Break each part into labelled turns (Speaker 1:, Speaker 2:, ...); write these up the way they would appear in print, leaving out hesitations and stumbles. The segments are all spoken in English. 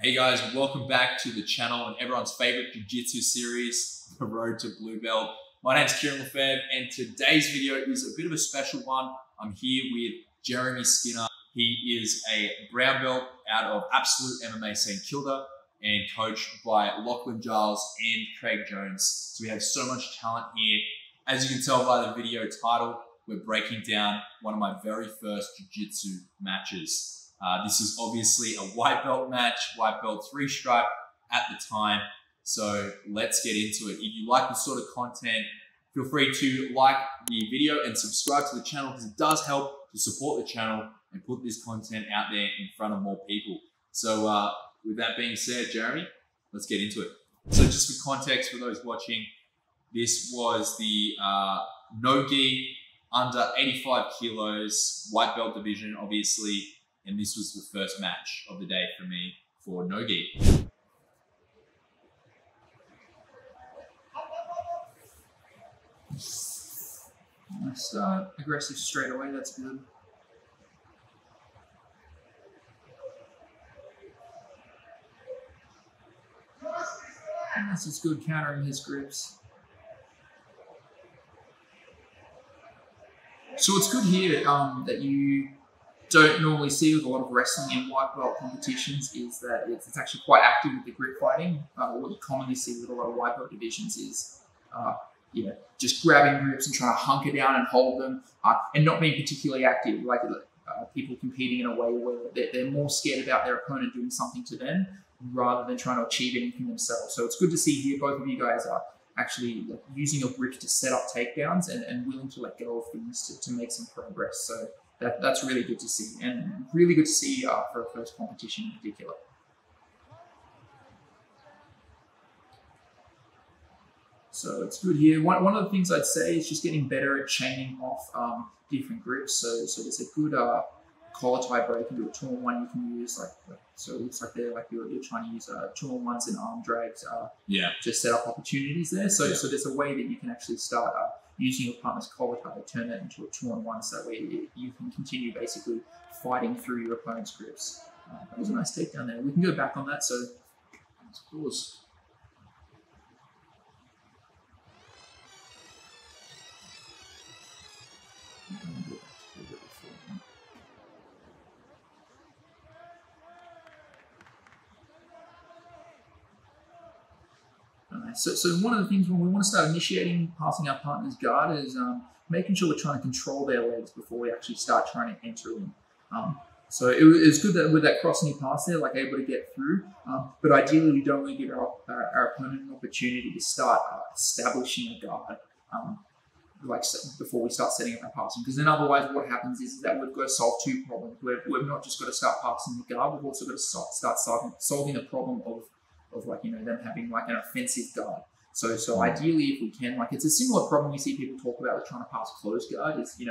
Speaker 1: Hey guys, welcome back to the channel and everyone's favorite jiu-jitsu series, The Road to Blue Belt. My name's Kieren Lefevre and today's video is a bit of a special one. I'm here with Jeremy Skinner. He is a brown belt out of Absolute MMA St. Kilda and coached by Lachlan Giles and Craig Jones. So we have so much talent here. As you can tell by the video title, we're breaking down one of my very first jiu-jitsu matches. This is obviously a white belt match, white belt 3-stripe at the time. So let's get into it. If you like this sort of content, feel free to like the video and subscribe to the channel because it does help to support the channel and put this content out there in front of more people. So with that being said, Jeremy, let's get into it. So just for context for those watching, this was the no-gi under 85 kilos, white belt division, obviously. And this was the first match of the day for me for no-gi.
Speaker 2: Nice start, aggressive straight away, that's good. This is good, countering his grips. So what's good here that you don't normally see with a lot of wrestling and white belt competitions is that it's actually quite active with the grip fighting. What you commonly see with a lot of white belt divisions is just grabbing grips and trying to hunker down and hold them and not being particularly active, like people competing in a way where they're more scared about their opponent doing something to them rather than trying to achieve anything themselves. So it's good to see here both of you guys are actually using your grips to set up takedowns and willing to let go of things to make some progress. So that's really good to see, and really good to see for a first competition in particular. So it's good here. One of the things I'd say is just getting better at chaining off different grips. So there's a good collar tie break into a 2-on-1 you can use. So it looks like you're trying to use 2-on-1s and arm drags to set up opportunities there. So there's a way that you can actually start using your partner's collar tie to turn that into a 2-on-1, so that way you can continue basically fighting through your opponent's grips. That was a nice takedown there. We can go back on that, so let's pause. So one of the things when we want to start initiating passing our partner's guard is making sure we're trying to control their legs before we actually start trying to enter in. So it was good that with that crossing pass there, able to get through. But ideally, we don't want to give our opponent an opportunity to start establishing a guard before we start setting up our passing. Because then otherwise what happens is that we've got to solve two problems. We've not just got to start passing the guard, we've also got to start solving the problem of them having an offensive guard. So ideally, if we can, it's a similar problem we see people talk about with trying to pass closed guard is,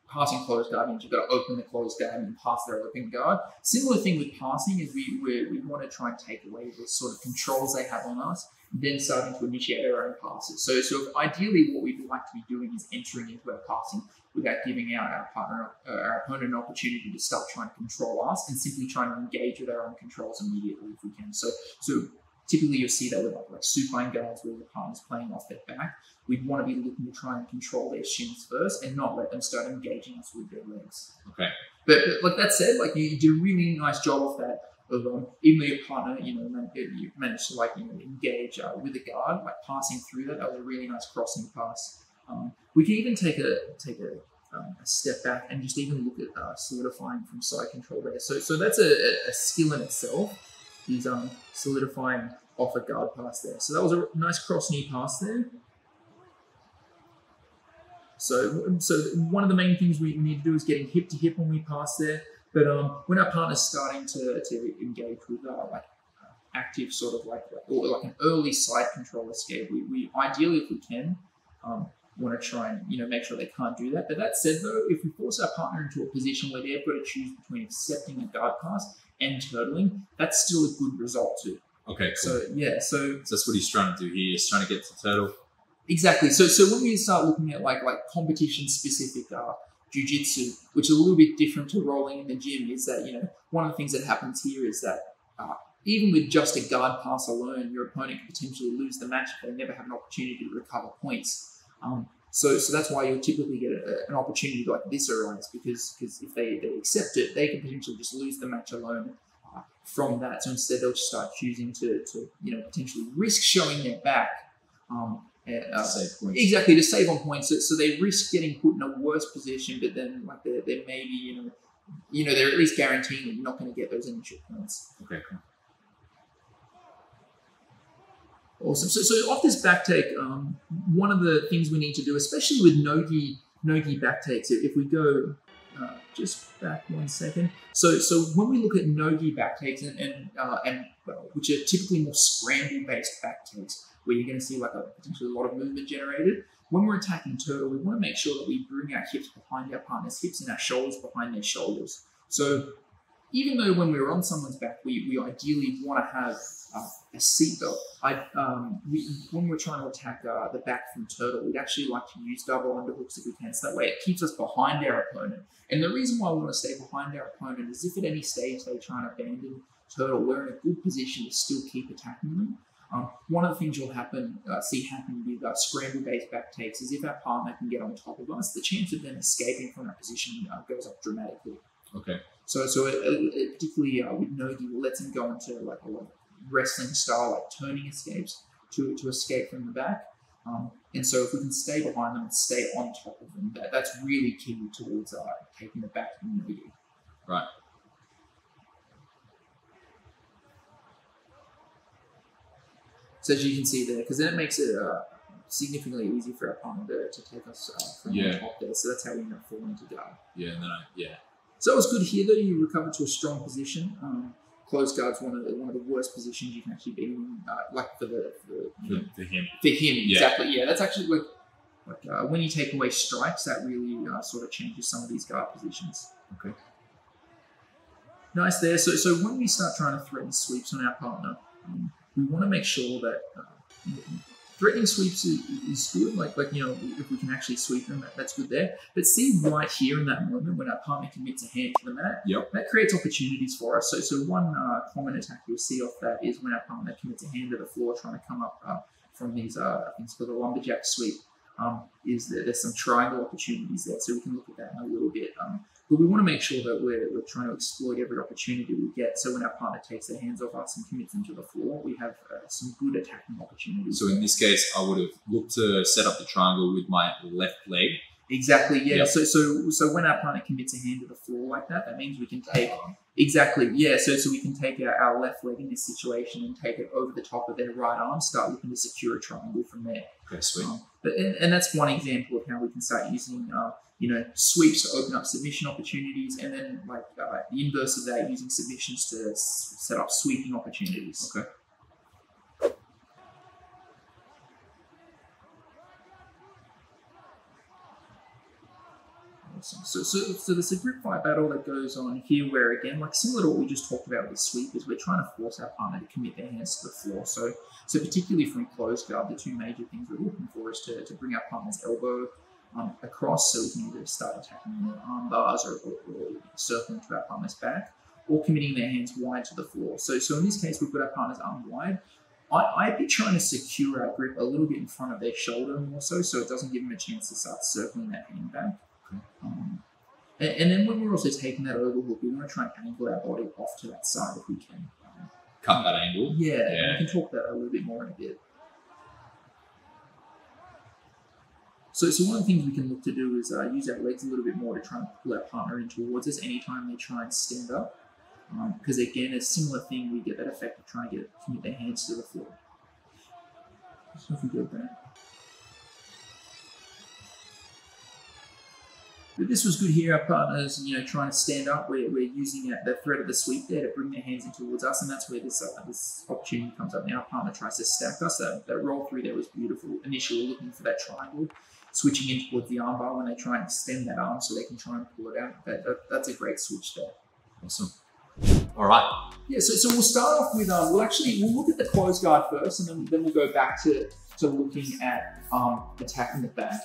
Speaker 2: passing closed guard means you've got to open the closed guard and pass their open guard. Similar thing with passing is we want to try and take away the sort of controls they have on us, then starting to initiate our own passes. So ideally, what we'd like to be doing is entering into our passing without giving out our opponent an opportunity to start trying to control us and simply trying to engage with our own controls immediately if we can. So typically you'll see that with supine guards where the partner's playing off their back. We'd want to be looking to try and control their shins first and not let them start engaging us with their legs. Okay. But that said, you did a really nice job of that. Even though your partner, you managed to engage with the guard, passing through that. That was a really nice crossing pass. We can even take a step back and just even look at solidifying from side control there. So that's a skill in itself. Is solidifying off a guard pass there. So that was a nice cross knee pass there. So one of the main things we need to do is getting hip to hip when we pass there. But when our partner's starting to engage with active or an early side control escape, we ideally, if we can, want to try and make sure they can't do that. But that said, though, if we force our partner into a position where they've got to choose between accepting a guard pass and turtling, that's still a good result too.
Speaker 1: Okay, cool.
Speaker 2: So
Speaker 1: that's what he's trying to do here. He's trying to get to turtle.
Speaker 2: Exactly. So when we start looking at competition specific jiu-jitsu, which is a little bit different to rolling in the gym, is that one of the things that happens here is that even with just a guard pass alone, your opponent could potentially lose the match if they never have an opportunity to recover points. So that's why you'll typically get an opportunity like this arise, because if they accept it, they can potentially just lose the match alone from that. So instead, they'll just start choosing to potentially risk showing their back.
Speaker 1: Save points.
Speaker 2: Exactly, to save on points. So they risk getting put in a worse position, but then like they're maybe they're at least guaranteeing that you're not going to get those initial points.
Speaker 1: Okay, cool.
Speaker 2: Awesome. So off this back take, one of the things we need to do, especially with no-gi back takes, if we go just back 1 second. So when we look at no-gi back takes and which are typically more scramble-based back takes, where you're going to see like potentially a lot of movement generated. When we're attacking turtle, we want to make sure that we bring our hips behind our partner's hips and our shoulders behind their shoulders. So even though when we're on someone's back, we ideally want to have a seatbelt. When we're trying to attack the back from turtle, we'd actually like to use double underhooks if we can. So that way it keeps us behind our opponent. And the reason why we want to stay behind our opponent is if at any stage they try and abandon turtle, we're in a good position to still keep attacking them. One of the things you'll see happen with scramble-based back takes is if our partner can get on top of us, the chance of them escaping from that position goes up dramatically.
Speaker 1: Okay.
Speaker 2: So particularly with no-gi, it lets them go into like a lot of wrestling style, like turning escapes to escape from the back. And so if we can stay behind them and stay on top of them, that's really key towards taking the back in no-gi.
Speaker 1: Right.
Speaker 2: So as you can see there, because then it makes it significantly easier for our partner to take us from the top there. So that's how we end up falling into guard.
Speaker 1: Yeah, and then
Speaker 2: So it was good here though. You recovered to a strong position. Closed guard's one of the worst positions you can actually be in, like for him. For him, exactly. Yeah, that's actually like when you take away strikes, that really sort of changes some of these guard positions.
Speaker 1: Okay.
Speaker 2: Nice there. So when we start trying to threaten sweeps on our partner, we want to make sure that threatening sweeps is good. Like if we can actually sweep them, that's good there. But see right here in that moment when our partner commits a hand to the mat, that creates opportunities for us. So one common attack you'll see off that is when our partner commits a hand to the floor trying to come up from these things called a lumberjack sweep. Is that there's some triangle opportunities there, so we can look at that in a little bit. But we want to make sure that we're trying to exploit every opportunity we get. So when our partner takes their hands off us and commits them to the floor, we have some good attacking opportunities.
Speaker 1: So in this case, I would have looked to set up the triangle with my left leg.
Speaker 2: Exactly, yeah. Yep. So when our partner commits a hand to the floor like that, that means we can take exactly, yeah. So we can take our left leg in this situation and take it over the top of their right arm, start looking to secure a triangle from there.
Speaker 1: Okay, sweet.
Speaker 2: And that's one example of how we can start using sweeps to open up submission opportunities, and then like the inverse of that, using submissions to set up sweeping opportunities.
Speaker 1: Okay.
Speaker 2: Awesome. So there's a grip fight battle that goes on here where, again, like similar to what we just talked about with sweep, is we're trying to force our partner to commit their hands to the floor. So particularly from closed guard, the two major things we're looking for is to bring our partner's elbow across, so we can either start attacking their arm bars or circling to our partner's back, or committing their hands wide to the floor. So in this case, we've got our partner's arm wide. I'd be trying to secure our grip a little bit in front of their shoulder more so it doesn't give them a chance to start circling that hand back. And then when we're also taking that overhook, we want to try and angle our body off to that side if we can.
Speaker 1: Cut that angle?
Speaker 2: Yeah, and we can talk about that a little bit more in a bit. So one of the things we can look to do is use our legs a little bit more to try and pull our partner in towards us anytime they try and stand up. Because again, a similar thing, we get that effect of trying to commit their hands to the floor. So if we go back. But this was good here. Our partners, trying to stand up. We're using the thread of the sweep there to bring their hands in towards us, and that's where this opportunity comes up. Now our partner tries to stack us. That roll through there was beautiful. Initially, we're looking for that triangle, switching in towards the arm bar when they try and extend that arm so they can try and pull it out. That's a great switch there.
Speaker 1: Awesome. All right.
Speaker 2: Yeah. So we'll start off with we'll look at the closed guard first, and then we'll go back to looking at attacking the back.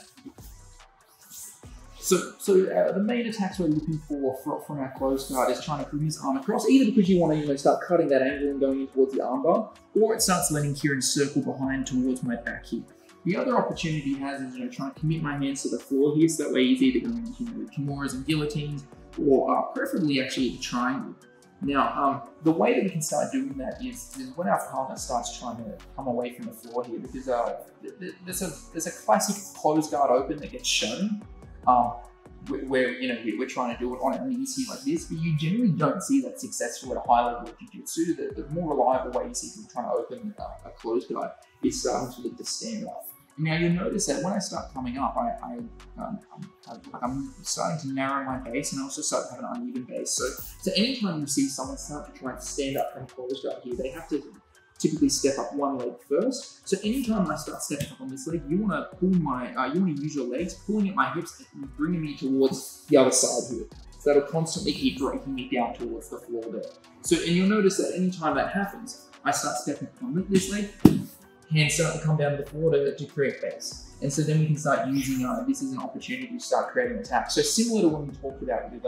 Speaker 2: So the main attacks we're looking for from our closed guard is trying to bring his arm across, either because you want to start cutting that angle and going in towards the armbar, or it starts letting Kieren circle behind towards my back here. The other opportunity he has is trying to commit my hands to the floor here, so that way he's either going into kimuras and guillotines, or preferably actually a triangle. Now, the way that we can start doing that is when our partner starts trying to come away from the floor here, because there's a classic closed guard open that gets shown, where we're trying to do it on our knees here like this, but you generally don't see that successful at a high level of jiu-jitsu. The more reliable way you see people trying to open a closed guard is starting to look to stand up. Now you'll notice that when I start coming up, I'm starting to narrow my base, and I also start to have an uneven base. So anytime you see someone start to try and stand up from closed guard here, they have to typically step up one leg first. So anytime I start stepping up on this leg, you want to you want to use your legs, pulling at my hips and bringing me towards the other side here. So that'll constantly keep breaking me down towards the floor there. So, and you'll notice that anytime that happens, I start stepping up on this leg, hands start to come down to the floor to create base. And so then we can start using, this is an opportunity to start creating attacks. So similar to when we talked about with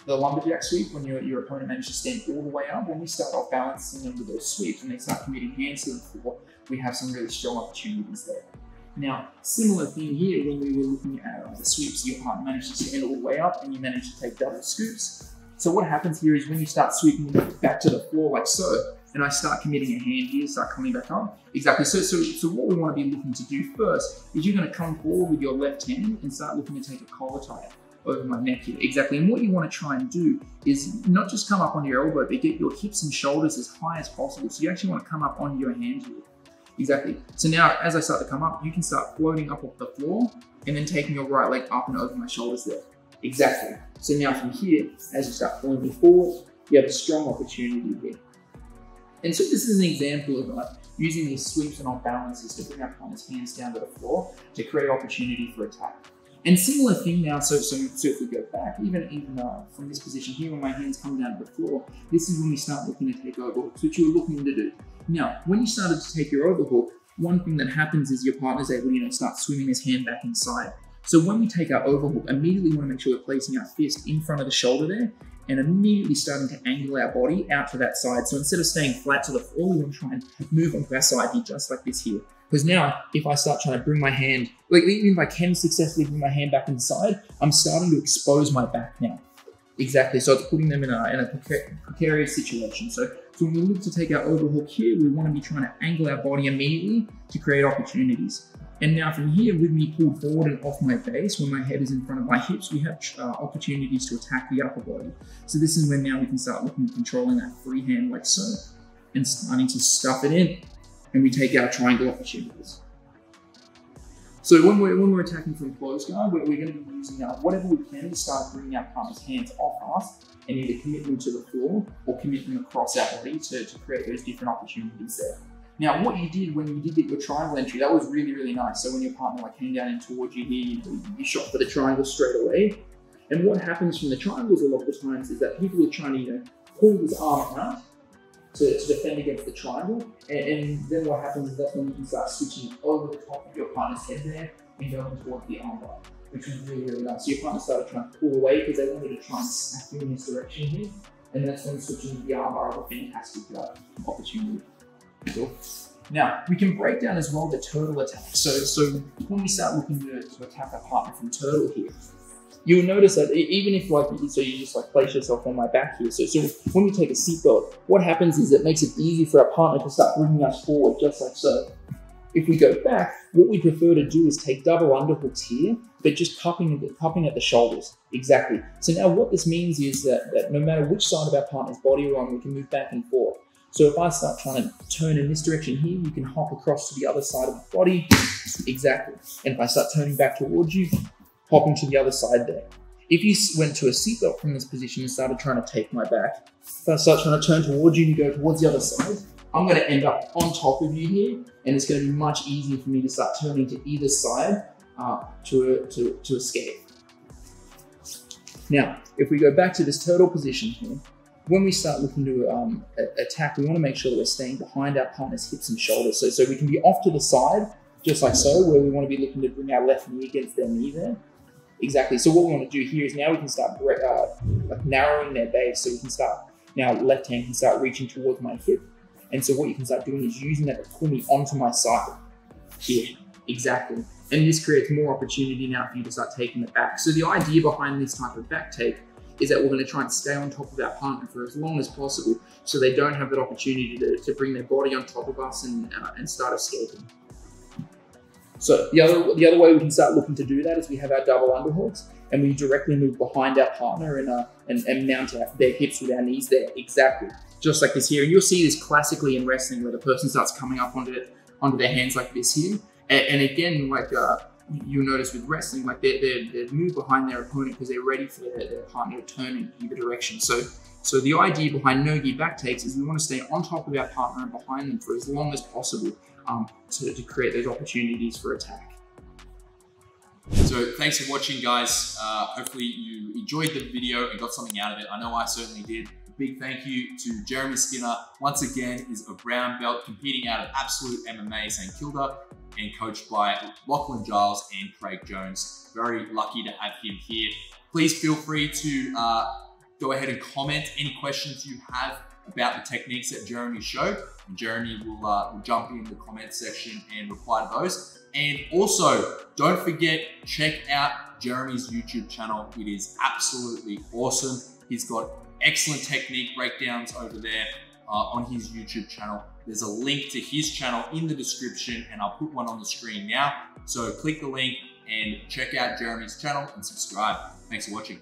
Speaker 2: the lumberjack sweep, when your opponent manages to stand all the way up, when we start off balancing them with those sweeps and they start committing hands to the floor, we have some really strong opportunities there. Now, similar thing here, when we were looking at the sweeps, your partner managed to stand all the way up and you managed to take double scoops. So what happens here is when you start sweeping back to the floor like so, and I start committing a hand here, start coming back up. Exactly, so what we want to be looking to do first is you're going to come forward with your left hand and start looking to take a collar tie over my neck here. Exactly, and what you want to try and do is not just come up onto your elbow, but get your hips and shoulders as high as possible. So you actually want to come up onto your hand here. Exactly, so now as I start to come up, you can start floating up off the floor and then taking your right leg up and over my shoulders there. Exactly, so now from here, as you start pulling me forward, you have a strong opportunity here. And so this is an example of using these sweeps and off balances to bring our partner's hands down to the floor to create opportunity for attack. And similar thing now, so if we go back, even from this position here, when my hands come down to the floor, this is when we start looking to take overhooks, which you were looking to do. Now, when you started to take your overhook, one thing that happens is your partner's able to start swimming his hand back inside. So when we take our overhook, immediately we want to make sure we're placing our fist in front of the shoulder there, and immediately starting to angle our body out to that side. So instead of staying flat to the floor, we want to try and move onto our side here, just like this here. Because now, if I start trying to bring my hand, like even if I can successfully bring my hand back inside, I'm starting to expose my back now. Exactly, so it's putting them in a precarious situation. So when we look to take our overhook here, we want to be trying to angle our body immediately to create opportunities. And now from here, with me pulled forward and off my base, when my head is in front of my hips, we have opportunities to attack the upper body. So this is when now we can start looking at controlling that free hand like so, and starting to stuff it in, and we take our triangle opportunities. So when we're attacking from closed guard, we're going to be using whatever we can to start bringing our partner's hands off us and either commit them to the floor or commit them across our body to create those different opportunities there. Now, what you did when you did get your triangle entry, that was really, really nice. So when your partner came down in towards you here, you shot for the triangle straight away. And what happens from the triangles a lot of the times is that people are trying to pull this arm out to defend against the triangle. And then what happens is that's when you can start switching over the top of your partner's head there and going towards the armbar, which was really, really nice. So your partner started trying to pull away because they wanted to try and snap you in this direction here. And that's when switching to the armbar was a fantastic opportunity. Cool. Now, we can break down as well the turtle attack. So when we start looking to attack our partner from turtle here, you'll notice that even if so you just place yourself on my back here. So when we take a seatbelt, what happens is it makes it easy for our partner to start bringing us forward, just like so. If we go back, what we prefer to do is take double underhooks here, but just cupping at the shoulders. Exactly. So now what this means is that no matter which side of our partner's body we're on, we can move back and forth. So if I start trying to turn in this direction here, you can hop across to the other side of the body. Exactly. And if I start turning back towards you, hopping to the other side there. If you went to a seatbelt from this position and started trying to take my back, if I start trying to turn towards you and you go towards the other side, I'm going to end up on top of you here, and it's going to be much easier for me to start turning to either side to escape. Now, if we go back to this turtle position here, when we start looking to attack, we want to make sure that we're staying behind our partner's hips and shoulders. So we can be off to the side, just like so, where we want to be looking to bring our left knee against their knee there. Exactly. So what we want to do here is now we can start like narrowing their base. So we can start, now left hand can start reaching towards my hip. And so what you can start doing is using that to pull me onto my side here. Exactly. And this creates more opportunity now for you to start taking it back. So the idea behind this type of back take is that we're going to try and stay on top of our partner for as long as possible so they don't have that opportunity to bring their body on top of us and start escaping. So the other way we can start looking to do that is we have our double underhooks and we directly move behind our partner and mount their hips with our knees there. Exactly. Just like this here. And you'll see this classically in wrestling where the person starts coming up onto their hands like this here. And again, like you'll notice with wrestling, like they move behind their opponent because they're ready for their partner to turn in either direction. So the idea behind no-gi back takes is we want to stay on top of our partner and behind them for as long as possible to create those opportunities for attack.
Speaker 1: So thanks for watching, guys. Hopefully you enjoyed the video and got something out of it. I know I certainly did. A big thank you to Jeremy Skinner. Once again, he's a brown belt competing out of Absolute MMA St Kilda and coached by Lachlan Giles and Craig Jones. Very lucky to have him here. Please feel free to go ahead and comment any questions you have about the techniques that Jeremy showed. And Jeremy will jump in the comment section and reply to those. And also, don't forget, check out Jeremy's YouTube channel. It is absolutely awesome. He's got excellent technique breakdowns over there on his YouTube channel. There's a link to his channel in the description and I'll put one on the screen now. So click the link and check out Jeremy's channel and subscribe. Thanks for watching.